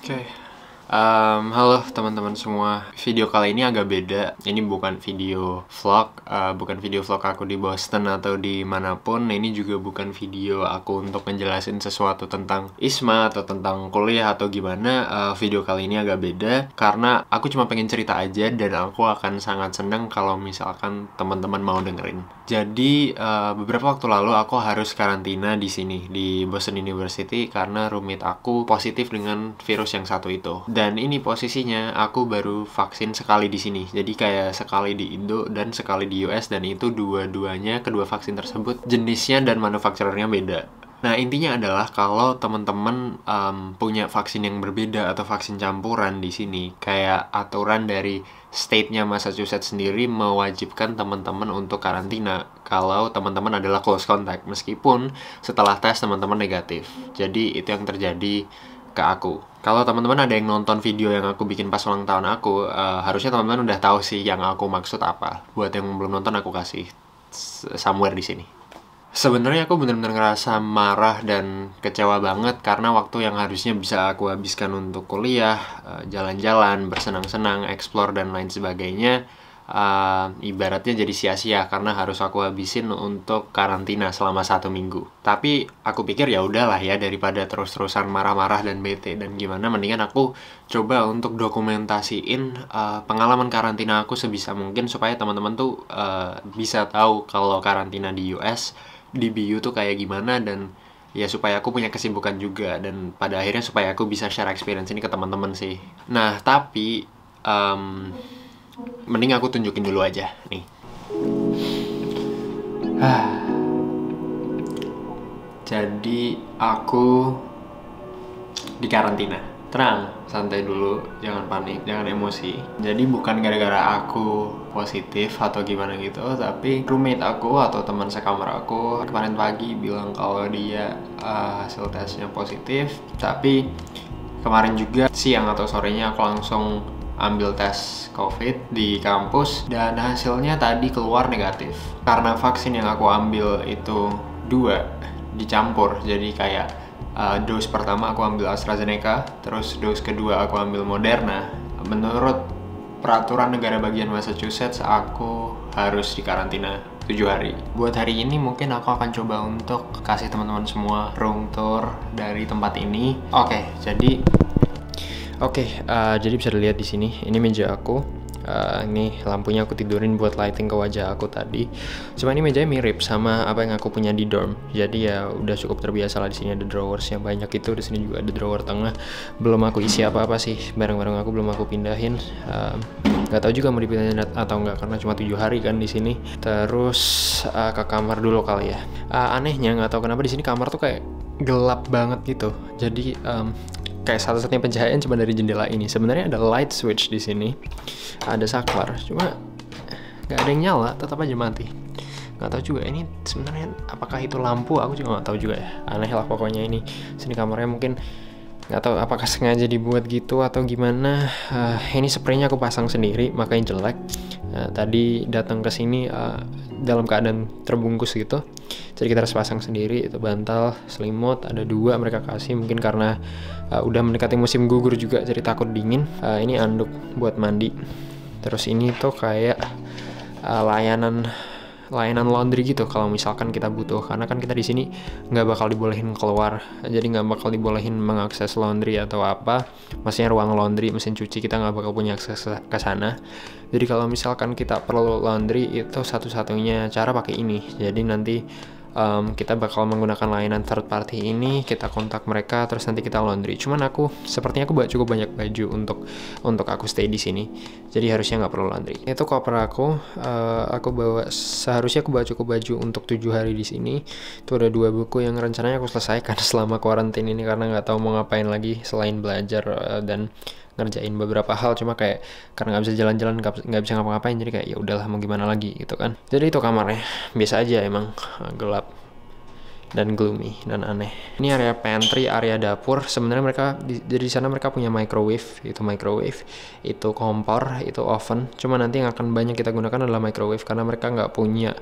Oke. Halo teman-teman semua. Video kali ini agak beda. Ini bukan video vlog, bukan video vlog aku di Boston atau di manapun. Ini juga bukan video aku untuk menjelasin sesuatu tentang ISMA atau tentang kuliah atau gimana. Video kali ini agak beda karena aku cuma pengen cerita aja dan aku akan sangat senang kalau misalkan teman-teman mau dengerin. Jadi beberapa waktu lalu aku harus karantina di sini di Boston University karena roommate aku positif dengan virus yang satu itu. Dan ini posisinya aku baru vaksin sekali di sini. Jadi kayak sekali di Indo dan sekali di US, dan itu dua-duanya, kedua vaksin tersebut jenisnya dan manufakturernya beda. Nah, intinya adalah kalau teman-teman punya vaksin yang berbeda atau vaksin campuran di sini, kayak aturan dari state-nya Massachusetts sendiri mewajibkan teman-teman untuk karantina kalau teman-teman adalah close contact, meskipun setelah tes teman-teman negatif. Jadi itu yang terjadi ke aku. Kalau teman-teman ada yang nonton video yang aku bikin pas ulang tahun aku, harusnya teman-teman udah tahu sih yang aku maksud apa. Buat yang belum nonton, aku kasih somewhere di sini. Sebenarnya aku benar-benar ngerasa marah dan kecewa banget karena waktu yang harusnya bisa aku habiskan untuk kuliah, jalan-jalan, bersenang-senang, explore dan lain sebagainya, ibaratnya jadi sia-sia karena harus aku habisin untuk karantina selama 1 minggu. Tapi aku pikir ya udahlah ya, daripada terus-terusan marah-marah dan bete dan gimana, mendingan aku coba untuk dokumentasiin pengalaman karantina aku sebisa mungkin supaya teman-teman tuh bisa tahu kalau karantina di US, di BU tuh kayak gimana, dan ya supaya aku punya kesibukan juga, dan pada akhirnya supaya aku bisa share experience ini ke teman-teman sih. Nah, tapi mending aku tunjukin dulu aja nih. Jadi aku di karantina. Tenang, santai dulu, jangan panik, jangan emosi. Jadi bukan gara-gara aku positif atau gimana gitu, tapi roommate aku atau teman sekamar aku kemarin pagi bilang kalau dia hasil tesnya positif. Tapi kemarin juga siang atau sorenya aku langsung ambil tes COVID di kampus dan hasilnya tadi keluar negatif. Karena vaksin yang aku ambil itu 2 dicampur, jadi kayak dose pertama aku ambil AstraZeneca, terus dose kedua aku ambil Moderna. Menurut peraturan negara bagian Massachusetts, aku harus dikarantina 7 hari. Buat hari ini mungkin aku akan coba untuk kasih teman-teman semua room tour dari tempat ini. Oke, jadi bisa dilihat di sini. Ini meja aku. Ini lampunya aku tidurin buat lighting ke wajah aku tadi. Cuma ini mejanya mirip sama apa yang aku punya di dorm. Jadi ya udah cukup terbiasa lah. Di sini ada drawers yang banyak itu. Di sini juga ada drawer tengah. Belum aku isi apa-apa sih. Barang-barang aku belum aku pindahin. Gak tahu juga mau dipindahin atau enggak karena cuma 7 hari kan di sini. Terus ke kamar dulu kali ya. Anehnya nggak tahu kenapa di sini kamar tuh kayak gelap banget gitu. Jadi kayak satu-satunya pencahayaan cuma dari jendela ini. Sebenarnya ada light switch di sini, ada saklar, cuma nggak ada yang nyala, tetap aja mati. Nggak tahu juga ini sebenarnya apakah itu lampu, aku juga nggak tahu juga ya. Aneh lah pokoknya ini. Sini kamarnya mungkin nggak tahu apakah sengaja dibuat gitu atau gimana. Ini spraynya aku pasang sendiri, makanya jelek. Tadi datang ke sini dalam keadaan terbungkus gitu. Jadi kita harus pasang sendiri, itu bantal, selimut, ada 2 mereka kasih, mungkin karena udah mendekati musim gugur juga jadi takut dingin. Ini anduk buat mandi. Terus ini tuh kayak layanan laundry gitu kalau misalkan kita butuh, karena kan kita di sini nggak bakal dibolehin keluar, jadi nggak bakal dibolehin mengakses laundry atau apa, maksudnya ruang laundry, mesin cuci, kita nggak bakal punya akses ke sana. Jadi kalau misalkan kita perlu laundry itu satu-satunya cara pakai ini. Jadi nanti kita bakal menggunakan layanan third party ini, kita kontak mereka terus nanti kita laundry. Cuman sepertinya aku bawa cukup banyak baju untuk aku stay di sini, jadi harusnya nggak perlu laundry. Itu koper seharusnya aku bawa cukup baju untuk 7 hari di sini. Itu ada 2 buku yang rencananya aku selesaikan selama karantina ini karena nggak tahu mau ngapain lagi selain belajar dan ngerjain beberapa hal. Cuma kayak karena nggak bisa jalan-jalan, nggak bisa ngapa-ngapain, jadi kayak ya udahlah mau gimana lagi gitu kan. Jadi itu kamarnya biasa aja, emang gelap. dan gloomy dan aneh. Ini area pantry, area dapur. Sebenarnya mereka di sana mereka punya microwave, itu kompor, itu oven. Cuma nanti yang akan banyak kita gunakan adalah microwave karena mereka nggak punya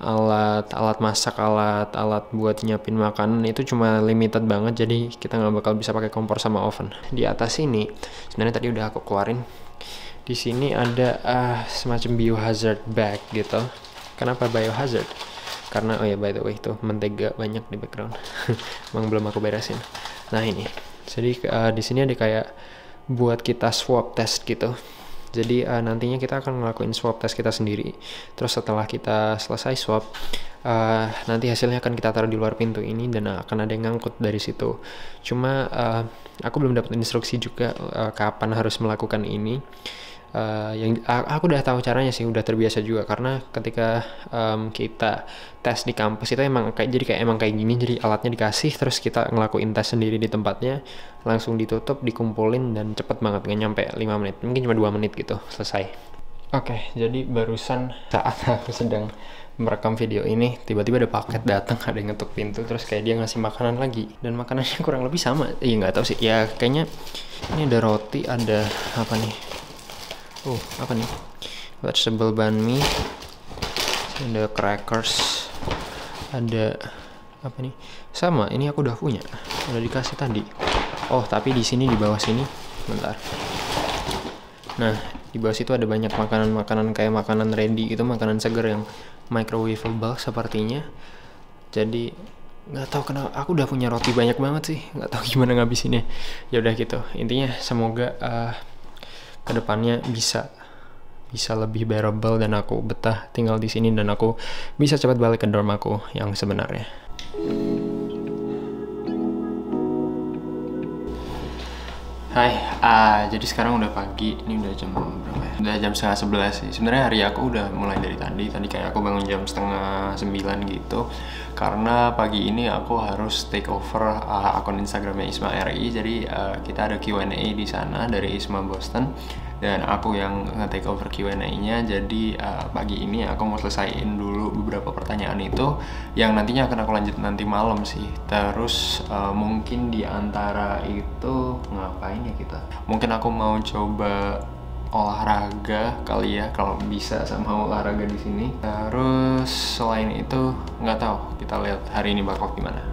alat masak, alat buat nyiapin makanan itu cuma limited banget. Jadi kita nggak bakal bisa pakai kompor sama oven. Di atas ini sebenarnya tadi udah aku keluarin. Di sini ada semacam biohazard bag gitu. Kenapa biohazard? Karena oh ya by the way itu mentega banyak di background. Emang belum aku beresin. Nah ini, jadi di sini ada kayak buat kita swab test gitu. Jadi nantinya kita akan ngelakuin swab test kita sendiri. Terus setelah kita selesai swab, nanti hasilnya akan kita taruh di luar pintu ini dan akan ada yang ngangkut dari situ. Cuma aku belum dapat instruksi juga kapan harus melakukan ini. Yang aku udah tahu caranya sih, udah terbiasa juga karena ketika kita tes di kampus itu emang kayak gini. Jadi alatnya dikasih, terus kita ngelakuin tes sendiri di tempatnya, langsung ditutup, dikumpulin, dan cepet banget, nggak nyampe 5 menit, mungkin cuma 2 menit gitu selesai. Oke, jadi barusan saat aku sedang merekam video ini, tiba-tiba ada paket datang, ada yang ngetuk pintu, terus kayak dia ngasih makanan lagi, dan makanannya kurang lebih sama. Iya nggak tahu sih, ya kayaknya ini ada roti, ada apa nih? Apa nih? Vegetable banh mi, ada crackers, ada apa nih? Sama, ini aku udah punya, udah dikasih tadi. Oh, tapi di sini, di bawah sini, bentar. Nah, di bawah situ ada banyak makanan-makanan kayak makanan ready gitu, makanan segar yang microwavable sepertinya. Jadi nggak tahu kenapa aku udah punya roti banyak banget sih, nggak tahu gimana ngabisinnya. Ya udah gitu. Intinya semoga kedepannya bisa lebih bearable dan aku betah tinggal di sini dan aku bisa cepat balik ke dorm aku yang sebenarnya. Hai, jadi sekarang udah pagi, ini udah jam berapa ya? Udah jam 10:30 sih. Sebenarnya hari aku udah mulai dari tadi kayak aku bangun jam 8:30 gitu. Karena pagi ini aku harus take over akun Instagramnya Isma RI. Jadi kita ada Q&A di sana dari Isma Boston. Dan aku yang nge-take over Q&A-nya. Jadi pagi ini aku mau selesaiin dulu beberapa pertanyaan itu yang nantinya akan aku lanjut nanti malam sih. Terus mungkin di antara itu ngapain ya kita? Mungkin aku mau coba olahraga kali ya, kalau bisa sama olahraga di sini. Terus selain itu nggak tahu, kita lihat hari ini bakal gimana.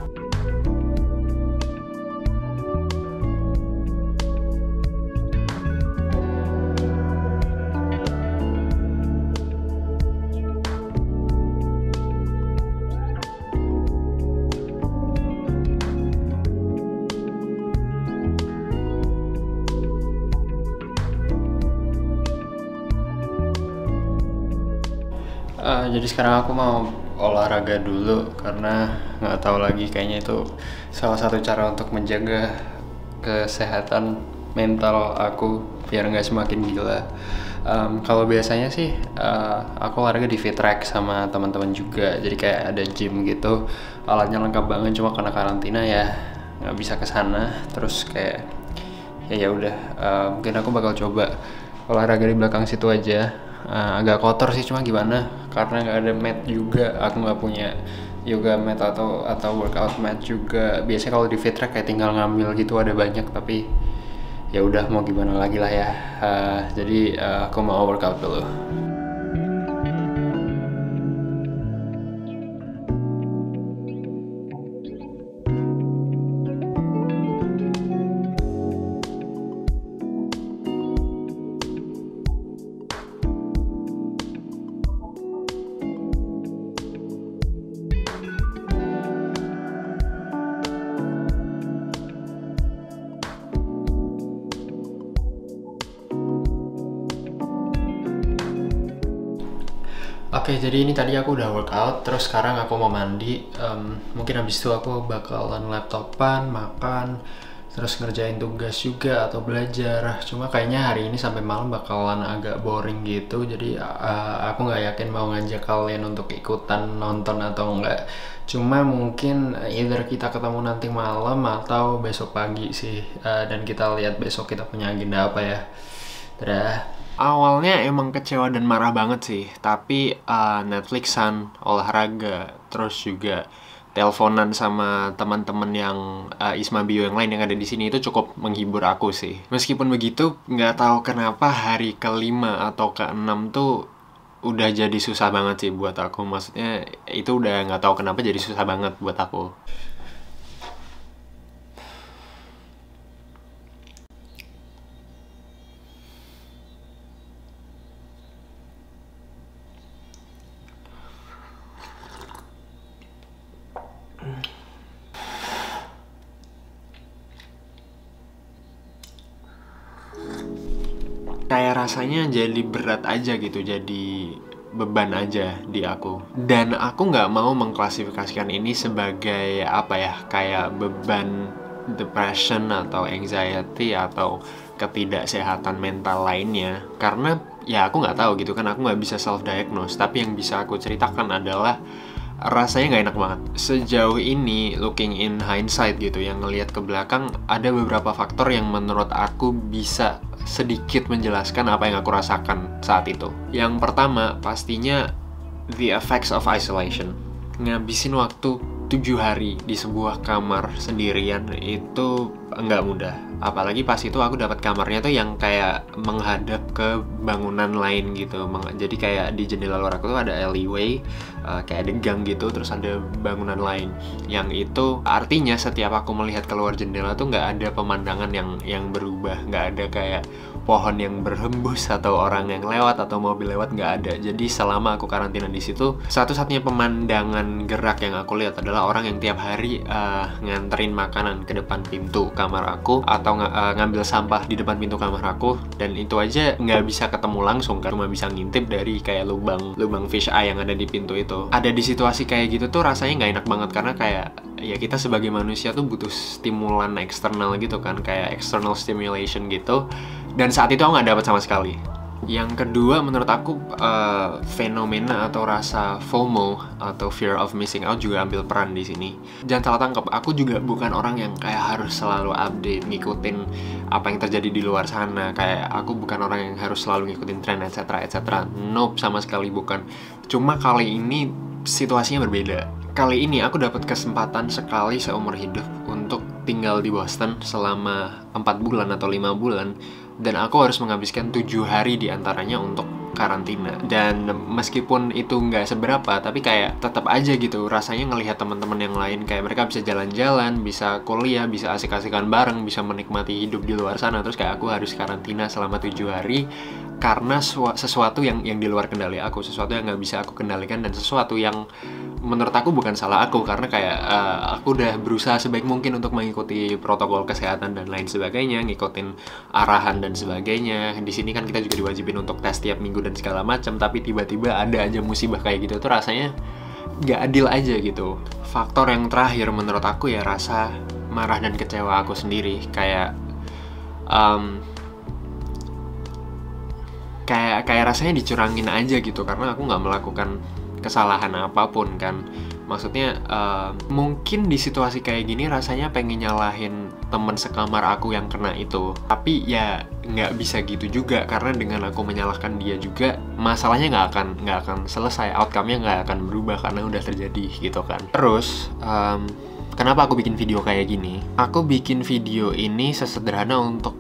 Jadi sekarang aku mau olahraga dulu karena nggak tahu lagi, kayaknya itu salah satu cara untuk menjaga kesehatan mental aku biar nggak semakin gila. Kalau biasanya sih aku olahraga di Fittrack sama teman-teman juga, jadi kayak ada gym gitu, alatnya lengkap banget, cuma karena karantina ya nggak bisa kesana. Terus kayak ya udah, mungkin aku bakal coba olahraga di belakang situ aja. Agak kotor sih, cuma gimana, karena nggak ada mat juga, aku nggak punya yoga mat atau workout mat juga. Biasanya kalau di Fittrack kayak tinggal ngambil gitu, ada banyak, tapi ya udah mau gimana lagi lah ya. Jadi aku mau workout dulu. Oke, jadi ini tadi aku udah workout, terus sekarang aku mau mandi. Mungkin habis itu aku bakalan laptopan, makan, terus ngerjain tugas juga atau belajar. Cuma kayaknya hari ini sampai malam bakalan agak boring gitu, jadi aku nggak yakin mau ngajak kalian untuk ikutan nonton atau enggak. Cuma mungkin either kita ketemu nanti malam atau besok pagi sih, dan kita lihat besok kita punya agenda apa ya. Dadah. Awalnya emang kecewa dan marah banget sih, tapi Netflixan, olahraga, terus juga teleponan sama teman-teman yang Isma Bio yang lain yang ada di sini itu cukup menghibur aku sih. Meskipun begitu, nggak tahu kenapa hari ke-5 atau ke-6 tuh udah jadi susah banget sih buat aku. Maksudnya itu udah nggak tahu kenapa jadi susah banget buat aku. Kayak rasanya jadi berat aja gitu, jadi beban aja di aku. Dan aku nggak mau mengklasifikasikan ini sebagai apa ya, kayak beban depression atau anxiety atau ketidaksehatan mental lainnya. Karena ya aku nggak tahu gitu kan, aku nggak bisa self-diagnose. Tapi yang bisa aku ceritakan adalah rasanya nggak enak banget. Sejauh ini, looking in hindsight gitu, yang ngelihat ke belakang, ada beberapa faktor yang menurut aku bisa sedikit menjelaskan apa yang aku rasakan saat itu. Yang pertama, pastinya the effects of isolation. Ngabisin waktu 7 hari di sebuah kamar sendirian itu nggak mudah. Apalagi pas itu aku dapat kamarnya tuh yang kayak menghadap ke bangunan lain gitu. Jadi kayak di jendela luar aku tuh ada alleyway, kayak ada gang gitu, terus ada bangunan lain. Yang itu artinya setiap aku melihat keluar jendela tuh nggak ada pemandangan yang berubah, nggak ada kayak pohon yang berhembus atau orang yang lewat atau mobil lewat, nggak ada. Jadi selama aku karantina di situ, satu-satunya pemandangan gerak yang aku lihat adalah orang yang tiap hari nganterin makanan ke depan pintu kamar aku atau ngambil sampah di depan pintu kamar aku, dan itu aja nggak bisa ketemu langsung kan, cuma bisa ngintip dari kayak lubang fish eye yang ada di pintu itu. Ada di situasi kayak gitu tuh rasanya nggak enak banget, karena kayak ya kita sebagai manusia tuh butuh stimulan eksternal gitu kan, kayak external stimulation gitu, dan saat itu aku nggak dapat sama sekali. Yang kedua, menurut aku fenomena atau rasa FOMO atau fear of missing out juga ambil peran di sini. Jangan salah tangkap, aku juga bukan orang yang kayak harus selalu update, ngikutin apa yang terjadi di luar sana. Kayak aku bukan orang yang harus selalu ngikutin tren, etc. etc. Nope, sama sekali bukan. Cuma kali ini situasinya berbeda. Kali ini aku dapat kesempatan sekali seumur hidup untuk tinggal di Boston selama 4 bulan atau 5 bulan. Dan aku harus menghabiskan 7 hari diantaranya untuk karantina. Dan meskipun itu nggak seberapa, tapi kayak tetap aja gitu rasanya ngelihat teman-teman yang lain, kayak mereka bisa jalan-jalan, bisa kuliah, bisa asik-asikan bareng, bisa menikmati hidup di luar sana. Terus kayak aku harus karantina selama 7 hari karena sesuatu yang di luar kendali aku, sesuatu yang nggak bisa aku kendalikan, dan sesuatu yang menurut aku bukan salah aku, karena kayak aku udah berusaha sebaik mungkin untuk mengikuti protokol kesehatan dan lain sebagainya, ngikutin arahan dan sebagainya. Di sini kan kita juga diwajibin untuk tes tiap minggu dan segala macam, tapi tiba-tiba ada aja musibah kayak gitu tuh rasanya nggak adil aja gitu. Faktor yang terakhir menurut aku ya rasa marah dan kecewa aku sendiri, kayak kayak rasanya dicurangin aja gitu, karena aku nggak melakukan kesalahan apapun kan. Maksudnya mungkin di situasi kayak gini rasanya pengen nyalahin temen sekamar aku yang kena itu, tapi ya nggak bisa gitu juga, karena dengan aku menyalahkan dia juga masalahnya nggak akan selesai, outcome-nya nggak akan berubah karena udah terjadi gitu kan. Terus kenapa aku bikin video kayak gini? Aku bikin video ini sesederhana untuk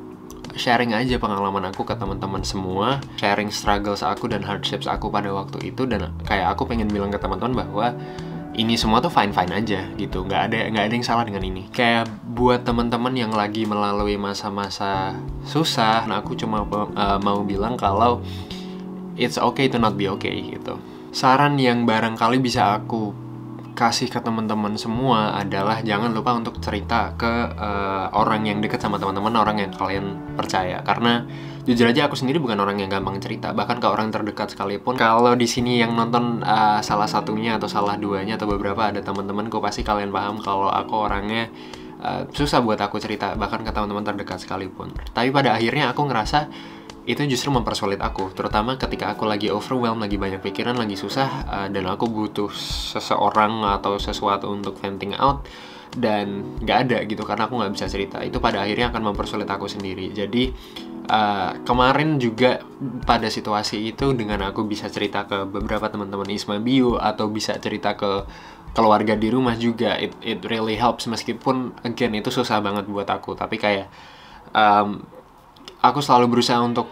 sharing aja pengalaman aku ke teman-teman semua, sharing struggles aku dan hardships aku pada waktu itu, dan kayak aku pengen bilang ke teman-teman bahwa ini semua tuh fine-fine aja gitu, nggak ada yang salah dengan ini. Kayak buat teman-teman yang lagi melalui masa-masa susah, nah aku cuma mau bilang kalau it's okay to not be okay gitu. Saran yang barangkali bisa aku kasih ke teman-teman semua adalah jangan lupa untuk cerita ke orang yang dekat sama teman-teman, orang yang kalian percaya. Karena jujur aja aku sendiri bukan orang yang gampang cerita, bahkan ke orang terdekat sekalipun. Kalau di sini yang nonton salah satunya atau salah duanya atau beberapa ada teman-temanku, pasti kalian paham kalau aku orangnya susah buat aku cerita, bahkan ke teman-teman terdekat sekalipun. Tapi pada akhirnya aku ngerasa itu justru mempersulit aku, terutama ketika aku lagi overwhelmed, lagi banyak pikiran, lagi susah, dan aku butuh seseorang atau sesuatu untuk venting out, dan nggak ada gitu karena aku nggak bisa cerita. Itu pada akhirnya akan mempersulit aku sendiri. Jadi kemarin juga pada situasi itu, dengan aku bisa cerita ke beberapa teman-teman Isma Bio atau bisa cerita ke keluarga di rumah juga. It really helps, meskipun again itu susah banget buat aku, tapi kayak aku selalu berusaha untuk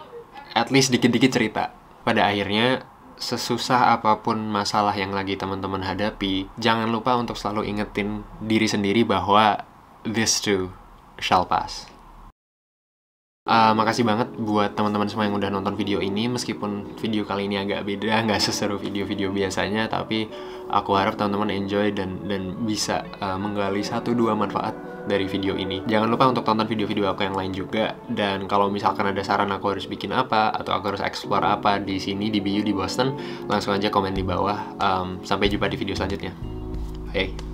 at least dikit-dikit cerita. Pada akhirnya, sesusah apapun masalah yang lagi teman-teman hadapi, jangan lupa untuk selalu ingetin diri sendiri bahwa this too shall pass. Makasih banget buat teman-teman semua yang udah nonton video ini. Meskipun video kali ini agak beda, nggak seseru video-video biasanya, tapi aku harap teman-teman enjoy dan bisa menggali 1-2 manfaat dari video ini. Jangan lupa untuk tonton video-video aku yang lain juga. Dan kalau misalkan ada saran aku harus bikin apa atau aku harus explore apa di sini di BU di Boston, langsung aja komen di bawah. Sampai jumpa di video selanjutnya. Bye.